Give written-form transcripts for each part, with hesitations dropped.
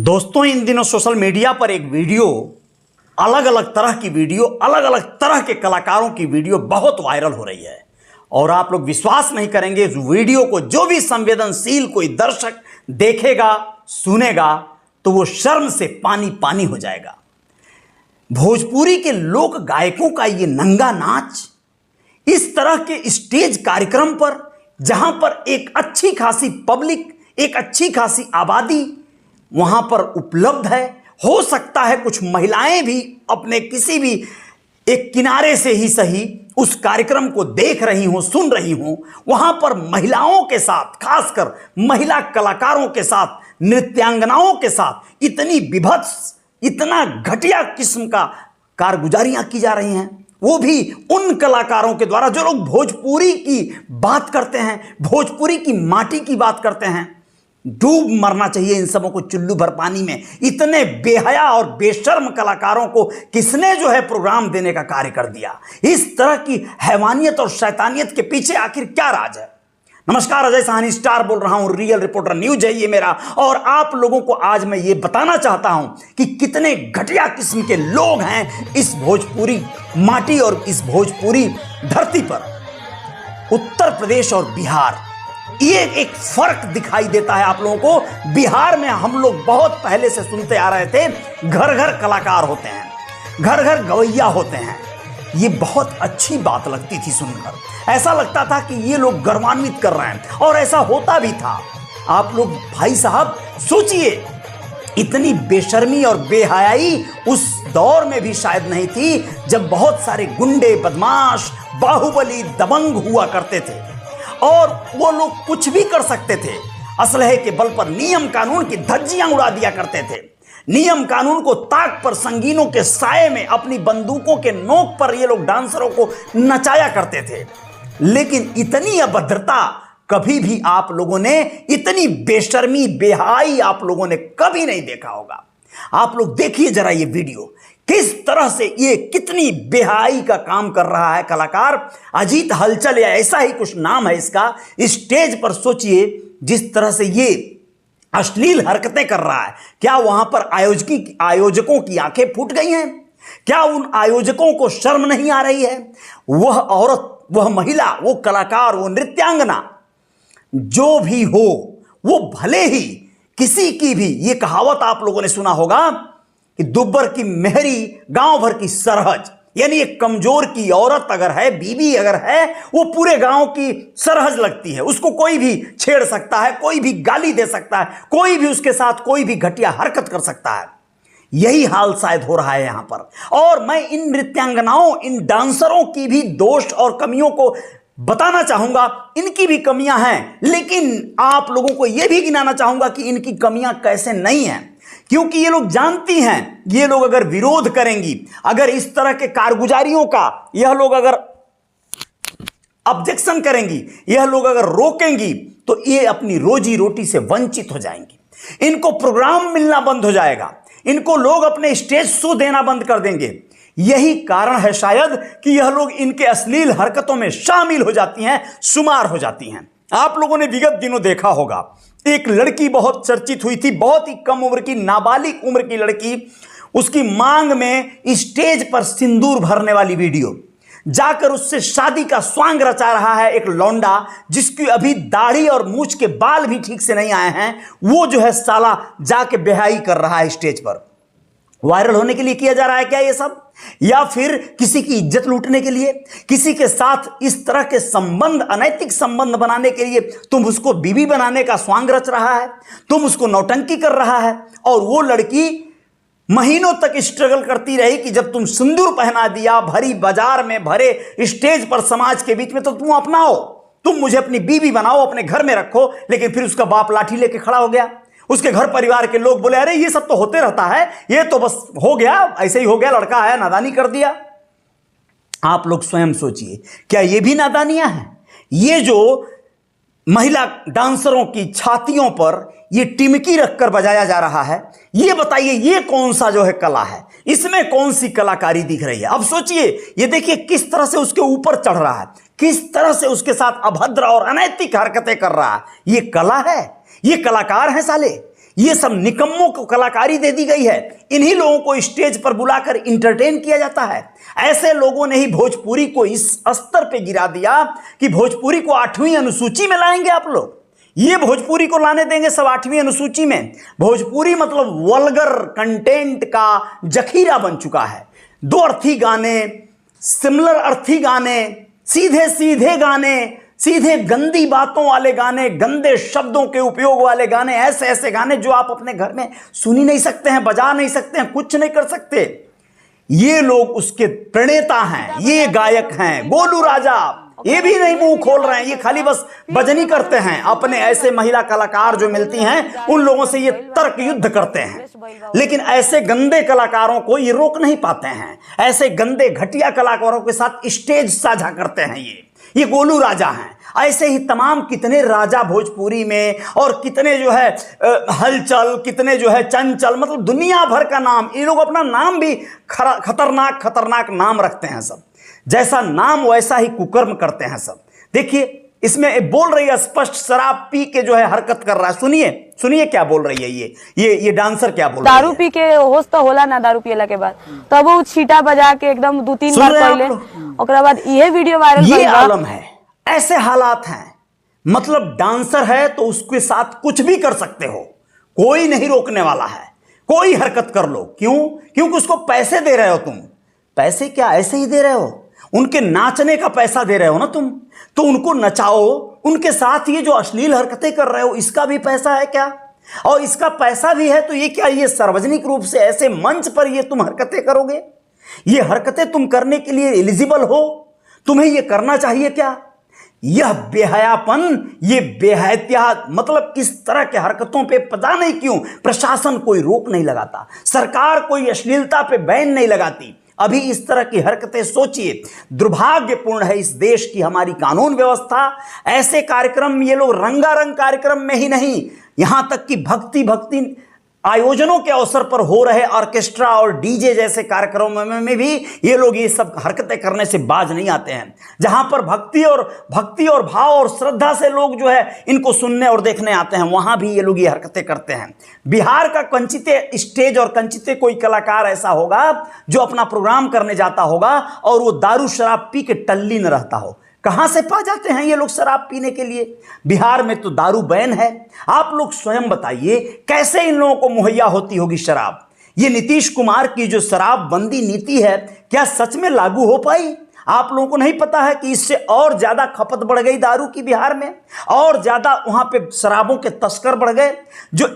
दोस्तों, इन दिनों social media पर एक वीडियो, अलग अलग तरह की वीडियो, अलग अलग तरह के कलाकारों की वीडियो बहुत वायरल हो रही है। और आप लोग विश्वास नहीं करेंगे, इस वीडियो को जो भी संवेदनशील कोई दर्शक देखेगा, सुनेगा, तो वो शर्म से पानी पानी हो जाएगा। भोजपुरी के लोक गायकों का ये नंगा नाच इस तरह के स्टेज कार्यक्रम पर, जहां पर एक अच्छी खासी पब्लिक, एक अच्छी खासी आबादी वहां पर उपलब्ध है, हो सकता है कुछ महिलाएं भी अपने किसी भी एक किनारे से ही सही उस कार्यक्रम को देख रही हों, सुन रही हों। वहां पर महिलाओं के साथ, खासकर महिला कलाकारों के साथ, नृत्यांगनाओं के साथ इतनी विभत्स, इतना घटिया किस्म का कारगुजारियां की जा रही हैं, वो भी उन कलाकारों के द्वारा जो लोग भोजपुरी की बात करते हैं, भोजपुरी की माटी की बात करते हैं। डूब मरना चाहिए इन सबों को चुल्लू भर पानी में। इतने बेहया और बेशर्म कलाकारों को किसने जो है प्रोग्राम देने का कार्य कर दिया? इस तरह की हैवानियत और शैतानियत के पीछे आखिर क्या राज है? नमस्कार, अजय साहनी स्टार बोल रहा हूं, रियल रिपोर्टर न्यूज है ये मेरा। और आप लोगों को आज मैं ये बताना चाहता हूं कि कितने घटिया किस्म के लोग हैं इस भोजपुरी माटी और इस भोजपुरी धरती पर। उत्तर प्रदेश और बिहार, ये एक फर्क दिखाई देता है आप लोगों को। बिहार में हम लोग बहुत पहले से सुनते आ रहे थे, घर घर कलाकार होते हैं, घर घर गवैया होते हैं। ये बहुत अच्छी बात लगती थी सुनकर। ऐसा लगता था कि ये लोग गौरवान्वित कर रहे हैं, और ऐसा होता भी था। आप लोग भाई साहब सोचिए, इतनी बेशर्मी और बेहयाई उस दौर में भी शायद नहीं थी जब बहुत सारे गुंडे, बदमाश, बाहुबली, दबंग हुआ करते थे और वो लोग कुछ भी कर सकते थे। असलहे के बल पर नियम कानून की धज्जियां उड़ा दिया करते थे। नियम कानून को ताक पर संगीनों के साए में अपनी बंदूकों के नोक पर ये लोग डांसरों को नचाया करते थे। लेकिन इतनी अभद्रता कभी भी आप लोगों ने, इतनी बेशर्मी, बेहाई आप लोगों ने कभी नहीं देखा होगा। आप लोग देखिए जरा ये वीडियो, किस तरह से ये कितनी बेहाई का काम कर रहा है कलाकार अजीत हलचल, या ऐसा ही कुछ नाम है इसका। स्टेज पर सोचिए जिस तरह से ये अश्लील हरकतें कर रहा है। क्या वहां पर आयोजकों की आंखें फूट गई हैं? क्या उन आयोजकों को शर्म नहीं आ रही है? वह औरत, वह महिला, वो कलाकार, वो नृत्यांगना जो भी हो, वो भले ही किसी की भी, ये कहावत आप लोगों ने सुना होगा कि दुब्बर की मेहरी गांव भर की सरहज, यानी एक कमजोर की औरत अगर है, बीवी अगर है, वो पूरे गांव की सरहज लगती है। उसको कोई भी छेड़ सकता है, कोई भी गाली दे सकता है, कोई भी उसके साथ कोई भी घटिया हरकत कर सकता है। यही हाल शायद हो रहा है यहां पर। और मैं इन नृत्यांगनाओं, इन डांसरों की भी दोष और कमियों को बताना चाहूंगा। इनकी भी कमियां हैं, लेकिन आप लोगों को यह भी गिनाना चाहूंगा कि इनकी कमियां कैसे नहीं हैं। क्योंकि ये लोग जानती हैं, ये लोग अगर विरोध करेंगी, अगर इस तरह के कारगुजारियों का यह लोग अगर ऑब्जेक्शन करेंगी, यह लोग अगर रोकेंगी, तो ये अपनी रोजी रोटी से वंचित हो जाएंगी। इनको प्रोग्राम मिलना बंद हो जाएगा, इनको लोग अपने स्टेज शो देना बंद कर देंगे। यही कारण है शायद कि यह लोग इनके अश्लील हरकतों में शामिल हो जाती हैं, शुमार हो जाती हैं। आप लोगों ने विगत दिनों देखा होगा, एक लड़की बहुत चर्चित हुई थी, बहुत ही कम उम्र की, नाबालिग उम्र की लड़की, उसकी मांग में स्टेज पर सिंदूर भरने वाली वीडियो, जाकर उससे शादी का स्वांग रचा रहा है एक लौंडा, जिसकी अभी दाढ़ी और मूंछ के बाल भी ठीक से नहीं आए हैं। वो जो है साला जाके बेहाई कर रहा है स्टेज पर। वायरल होने के लिए किया जा रहा है क्या ये सब? या फिर किसी की इज्जत लूटने के लिए, किसी के साथ इस तरह के संबंध, अनैतिक संबंध बनाने के लिए तुम उसको बीवी बनाने का स्वांग रच रहा है, तुम उसको नौटंकी कर रहा है। और वो लड़की महीनों तक स्ट्रगल करती रही कि जब तुम सिंदूर पहना दिया, भरी बाजार में, भरे स्टेज पर, समाज के बीच में, तो तुम अपनाओ, तुम मुझे अपनी बीवी बनाओ, अपने घर में रखो। लेकिन फिर उसका बाप लाठी लेके खड़ा हो गया, उसके घर परिवार के लोग बोले अरे ये सब तो होते रहता है, ये तो बस हो गया, ऐसे ही हो गया, लड़का है, नादानी कर दिया। आप लोग स्वयं सोचिए, क्या ये भी नादानियां हैं? ये जो महिला डांसरों की छातियों पर ये टिमकी रखकर बजाया जा रहा है, ये बताइए ये कौन सा जो है कला है? इसमें कौन सी कलाकारी दिख रही है? अब सोचिए, ये देखिए किस तरह से उसके ऊपर चढ़ रहा है, किस तरह से उसके साथ अभद्र और अनैतिक हरकतें कर रहा है। ये कला है? ये कलाकार हैं साले? ये सब निकम्मों को कलाकारी दे दी गई है। इन्हीं लोगों को स्टेज पर बुलाकर इंटरटेन किया जाता है। ऐसे लोगों ने ही भोजपुरी को इस स्तर पे गिरा दिया कि भोजपुरी को 8वीं अनुसूची में लाएंगे आप लोग। ये भोजपुरी को लाने देंगे सब 8वीं अनुसूची में। भोजपुरी मतलब वल्गर कंटेंट का जखीरा बन चुका है। दो अर्थी गाने, सिमिलर अर्थी गाने, सीधे सीधे गाने, सीधे गंदी बातों वाले गाने, गंदे शब्दों के उपयोग वाले गाने, ऐसे ऐसे गाने जो आप अपने घर में सुन ही नहीं सकते हैं, बजा नहीं सकते हैं, कुछ नहीं कर सकते। ये लोग उसके प्रणेता हैं, ये गायक हैं। गोलू राजा ये भी नहीं मुंह खोल रहे हैं, ये खाली बस बजनी करते हैं। अपने ऐसे महिला कलाकार जो मिलती हैं उन लोगों से ये तर्क युद्ध करते हैं। लेकिन ऐसे गंदे कलाकारों को ये रोक नहीं पाते हैं। ऐसे गंदे घटिया कलाकारों के साथ स्टेज साझा करते हैं ये गोलू राजा हैं। ऐसे ही तमाम कितने राजा भोजपुरी में, और कितने जो है हलचल, कितने जो है चंचल, मतलब दुनिया भर का नाम। ये लोग अपना नाम भी खतरनाक खतरनाक नाम रखते हैं सब। जैसा नाम वैसा ही कुकर्म करते हैं सब। देखिए इसमें बोल रही है स्पष्ट, शराब पी के जो है हरकत कर रहा है। सुनिए क्या बोल रही है ये डांसर क्या बोल रही है। दारू पी के होश तो होला ना, दारू पियला के बाद तब वो छीटा बजा के एकदम 2-3 बार पहले, ओकरा बाद ये वीडियो वायरल ये आलम है। ऐसे हालात हैं। मतलब डांसर है तो उसके साथ कुछ भी कर सकते हो, कोई नहीं रोकने वाला है। कोई हरकत कर लो। क्यों? क्योंकि उसको पैसे दे रहे हो तुम। पैसे क्या ऐसे ही दे रहे हो? उनके नाचने का पैसा दे रहे हो ना तुम, तो उनको नचाओ। उनके साथ ये जो अश्लील हरकतें कर रहे हो इसका भी पैसा है क्या? और इसका पैसा भी है तो ये क्या, ये सार्वजनिक रूप से ऐसे मंच पर ये तुम हरकतें करोगे? ये हरकतें तुम करने के लिए एलिजिबल हो? तुम्हें ये करना चाहिए क्या? यह बेहयापन, ये बेहतियात, मतलब इस तरह के हरकतों पे पता नहीं क्यों प्रशासन कोई रोक नहीं लगाता, सरकार कोई अश्लीलता पे बैन नहीं लगाती। अभी इस तरह की हरकतें सोचिए। दुर्भाग्यपूर्ण है इस देश की हमारी कानून व्यवस्था। ऐसे कार्यक्रम ये लोग रंगारंग कार्यक्रम में ही नहीं, यहां तक कि भक्ति आयोजनों के अवसर पर हो रहे ऑर्केस्ट्रा और डीजे जैसे कार्यक्रमों में भी ये लोग ये सब हरकतें करने से बाज नहीं आते हैं। जहां पर भक्ति और भाव और श्रद्धा से लोग जो है इनको सुनने और देखने आते हैं, वहां भी ये लोग ये हरकतें करते हैं। बिहार का कंचिते स्टेज और कंचिते कोई कलाकार ऐसा होगा जो अपना प्रोग्राम करने जाता होगा और वो दारू शराब पी के टल्ली न रहता हो। कहां से पा जाते हैं ये लोग शराब पीने के लिए? बिहार में तो दारू बैन है। आप लोग स्वयं बताइए कैसे इन लोगों को मुहैया होती होगी शराब? ये नीतीश कुमार की जो शराबबंदी नीति है क्या सच में लागू हो पाई? आप लोगों को नहीं पता है कि इससे और ज्यादा खपत बढ़ गई दारू की बिहार में, और ज्यादा वहां पे शराबों के तस्कर बढ़ गए जो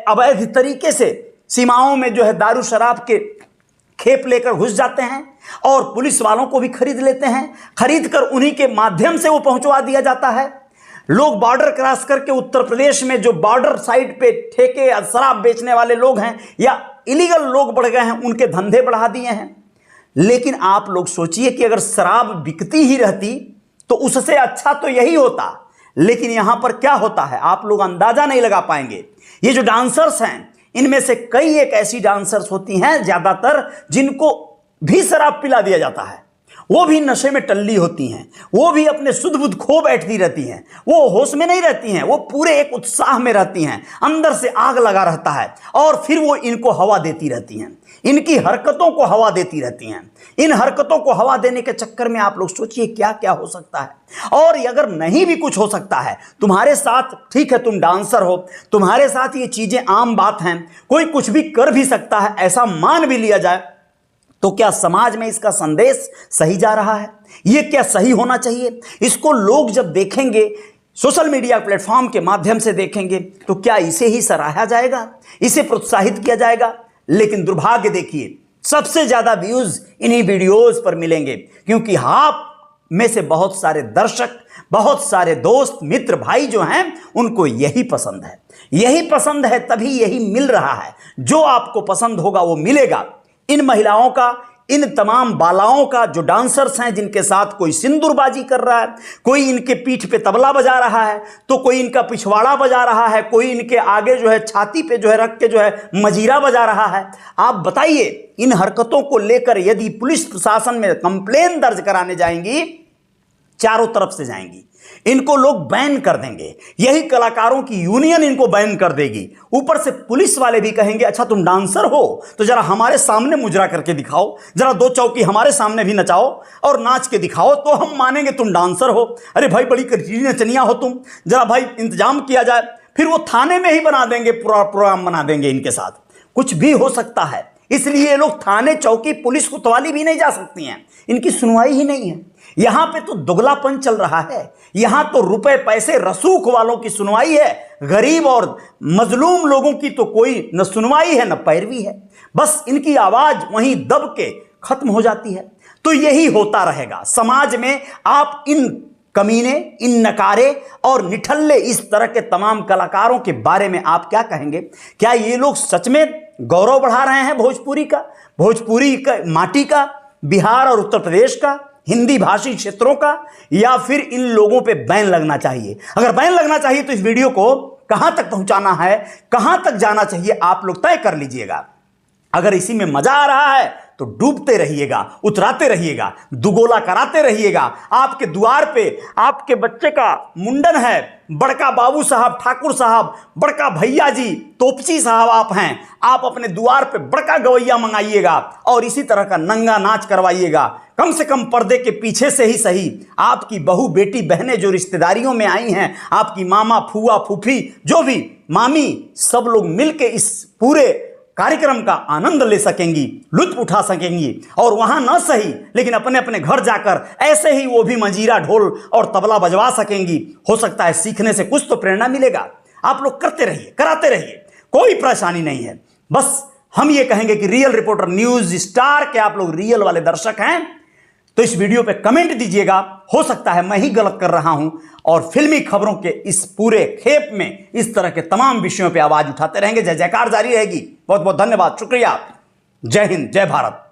अवैध तरीके से सीमाओं में जो है दारू शराब के खेप लेकर घुस जाते हैं और पुलिस वालों को भी खरीद लेते हैं। खरीद कर उन्हीं के माध्यम से वो पहुंचवा दिया जाता है। लोग बॉर्डर क्रॉस करके उत्तर प्रदेश में जो बॉर्डर साइड पे ठेके या शराब बेचने वाले लोग हैं या इलीगल लोग बढ़ गए हैं, उनके धंधे बढ़ा दिए हैं। लेकिन आप लोग सोचिए कि अगर शराब बिकती ही रहती तो उससे अच्छा तो यही होता। लेकिन यहां पर क्या होता है आप लोग अंदाजा नहीं लगा पाएंगे। ये जो डांसर्स हैं इनमें से कई एक ऐसी डांसर्स होती हैं ज्यादातर जिनको भी शराब पिला दिया जाता है। वो भी नशे में टल्ली होती हैं, वो भी अपने सुध बुध खो बैठती रहती हैं, वो होश में नहीं रहती हैं, वो पूरे एक उत्साह में रहती हैं, अंदर से आग लगा रहता है और फिर वो इनको हवा देती रहती हैं, इनकी हरकतों को हवा देती रहती हैं। इन हरकतों को हवा देने के चक्कर में आप लोग सोचिए क्या क्या हो सकता है। और अगर नहीं भी कुछ हो सकता है तुम्हारे साथ, ठीक है तुम डांसर हो, तुम्हारे साथ ये चीजें आम बात हैं, कोई कुछ भी कर भी सकता है, ऐसा मान भी लिया जाए, तो क्या समाज में इसका संदेश सही जा रहा है? ये क्या सही होना चाहिए? इसको लोग जब देखेंगे, सोशल मीडिया प्लेटफॉर्म के माध्यम से देखेंगे, तो क्या इसे ही सराहा जाएगा, इसे प्रोत्साहित किया जाएगा? लेकिन दुर्भाग्य देखिए सबसे ज्यादा व्यूज इन्हीं वीडियोस पर मिलेंगे, क्योंकि आप में से बहुत सारे दर्शक, बहुत सारे दोस्त, मित्र, भाई जो हैं उनको यही पसंद है। यही पसंद है, तभी यही मिल रहा है। जो आपको पसंद होगा वो मिलेगा। इन महिलाओं का, इन तमाम बालाओं का जो डांसर्स हैं, जिनके साथ कोई सिंदूरबाजी कर रहा है, कोई इनके पीठ पे तबला बजा रहा है, तो कोई इनका पिछवाड़ा बजा रहा है, कोई इनके आगे जो है छाती पे जो है रख के जो है मजीरा बजा रहा है। आप बताइए इन हरकतों को लेकर यदि पुलिस प्रशासन में कंप्लेन दर्ज कराने जाएंगी, चारों तरफ से जाएंगी। इनको लोग बैन कर देंगे, यही कलाकारों की यूनियन इनको बैन कर देगी। ऊपर से पुलिस वाले भी कहेंगे अच्छा तुम डांसर हो तो जरा हमारे सामने मुजरा करके दिखाओ, जरा दो चौकी हमारे सामने भी नचाओ और नाच के दिखाओ तो हम मानेंगे तुम डांसर हो। अरे भाई बड़ी करीबी नचनिया हो तुम, जरा भाई इंतजाम किया जाए। फिर वो थाने में ही बना देंगे, प्रोग्राम बना देंगे इनके साथ। कुछ भी हो सकता है, इसलिए ये लोग थाने चौकी पुलिस कोतवाली भी नहीं जा सकती हैं, इनकी सुनवाई ही नहीं है। यहां पे तो दुगलापन चल रहा है, यहां तो रुपए पैसे रसूख वालों की सुनवाई है, गरीब और मजलूम लोगों की तो कोई न सुनवाई है न पैरवी है। बस इनकी आवाज वहीं दब के खत्म हो जाती है। तो यही होता रहेगा समाज में। आप इन कमीने, इन नकारे और निठल्ले इस तरह के तमाम कलाकारों के बारे में आप क्या कहेंगे? क्या ये लोग सच में गौरव बढ़ा रहे हैं भोजपुरी का, भोजपुरी का माटी का, बिहार और उत्तर प्रदेश का, हिंदी भाषी क्षेत्रों का, या फिर इन लोगों पे बैन लगना चाहिए? अगर बैन लगना चाहिए तो इस वीडियो को कहां तक पहुंचाना है, कहां तक जाना चाहिए, आप लोग तय कर लीजिएगा। अगर इसी में मजा आ रहा है तो डूबते रहिएगा, उतराते रहिएगा, दुगोला कराते रहिएगा। आपके द्वार पे आपके बच्चे का मुंडन है, बड़का बाबू साहब, ठाकुर साहब, बड़का भैया जी, तोपची साहब आप हैं, आप अपने द्वार पे बड़का गवैया मंगाइएगा और इसी तरह का नंगा नाच करवाइएगा। कम से कम पर्दे के पीछे से ही सही आपकी बहू, बेटी, बहनें जो रिश्तेदारियों में आई हैं, आपकी मामा, फूआ, फूफी, जो भी मामी, सब लोग मिलके इस पूरे कार्यक्रम का आनंद ले सकेंगी, लुत्फ उठा सकेंगी। और वहां न सही लेकिन अपने अपने घर जाकर ऐसे ही वो भी मंजीरा, ढोल और तबला बजवा सकेंगी। हो सकता है सीखने से कुछ तो प्रेरणा मिलेगा। आप लोग करते रहिए, कराते रहिए, कोई परेशानी नहीं है। बस हम ये कहेंगे कि रियल रिपोर्टर न्यूज स्टार के आप लोग रियल वाले दर्शक हैं तो इस वीडियो पे कमेंट दीजिएगा। हो सकता है मैं ही गलत कर रहा हूं और फिल्मी खबरों के इस पूरे खेप में इस तरह के तमाम विषयों पे आवाज उठाते रहेंगे। जय जयकार जारी रहेगी। बहुत बहुत धन्यवाद, शुक्रिया। जय हिंद, जय भारत।